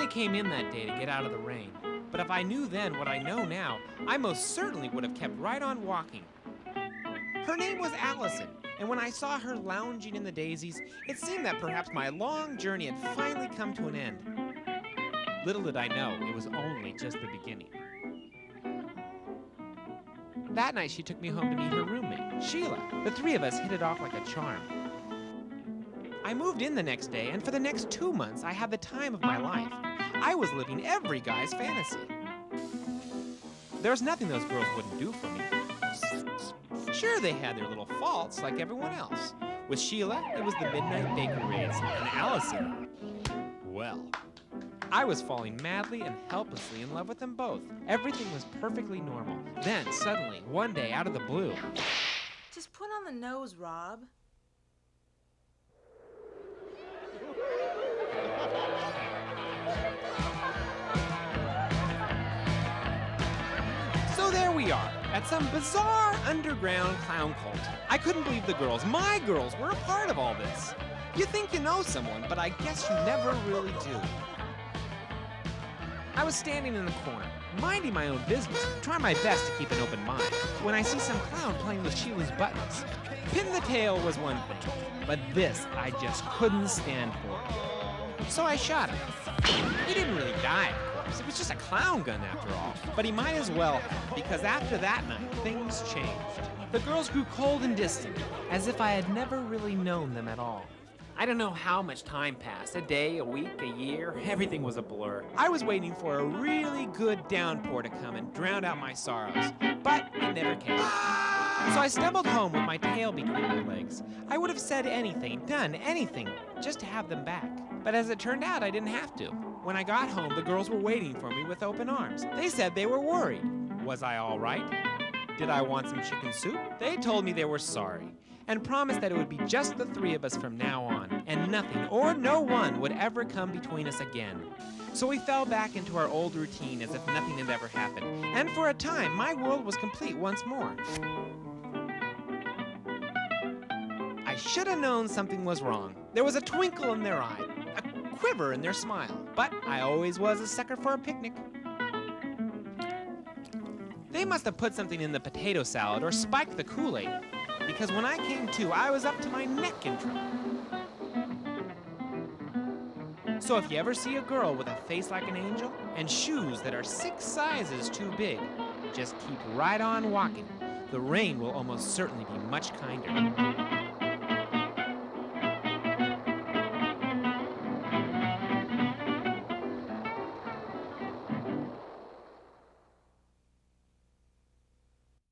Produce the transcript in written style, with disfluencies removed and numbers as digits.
only came in that day to get out of the rain. But if I knew then what I know now, I most certainly would have kept right on walking. Her name was Allison, and when I saw her lounging in the daisies, it seemed that perhaps my long journey had finally come to an end. Little did I know, it was only just the beginning. That night she took me home to meet her roommate, Sheila. The three of us hit it off like a charm. I moved in the next day, and for the next 2 months, I had the time of my life. I was living every guy's fantasy. There was nothing those girls wouldn't do for me. Sure, they had their little faults like everyone else. With Sheila, it was the midnight bakery raids, and Allison, well, I was falling madly and helplessly in love with them both. Everything was perfectly normal. Then, suddenly, one day, out of the blue... Just put on the nose, Rob. So there we are, at some bizarre underground clown cult. I couldn't believe the girls, my girls, were a part of all this. You think you know someone, but I guess you never really do. I was standing in the corner, minding my own business, trying my best to keep an open mind, when I see some clown playing with Sheila's buttons. Pin the tail was one thing, but this I just couldn't stand for. So I shot him. He didn't really die, of course. It was just a clown gun after all. But he might as well have, because after that night, things changed. The girls grew cold and distant, as if I had never really known them at all. I don't know how much time passed, a day, a week, a year, everything was a blur. I was waiting for a really good downpour to come and drown out my sorrows, but it never came. So I stumbled home with my tail between my legs. I would have said anything, done anything, just to have them back. But as it turned out, I didn't have to. When I got home, the girls were waiting for me with open arms. They said they were worried. Was I all right? Did I want some chicken soup? They told me they were sorry, and promised that it would be just the three of us from now on, and nothing or no one would ever come between us again. So we fell back into our old routine as if nothing had ever happened, and for a time, my world was complete once more. I should have known something was wrong. There was a twinkle in their eye, a quiver in their smile, but I always was a sucker for a picnic. They must have put something in the potato salad or spiked the Kool-Aid, because when I came to, I was up to my neck in trouble. So if you ever see a girl with a face like an angel and shoes that are 6 sizes too big, just keep right on walking. The rain will almost certainly be much kinder.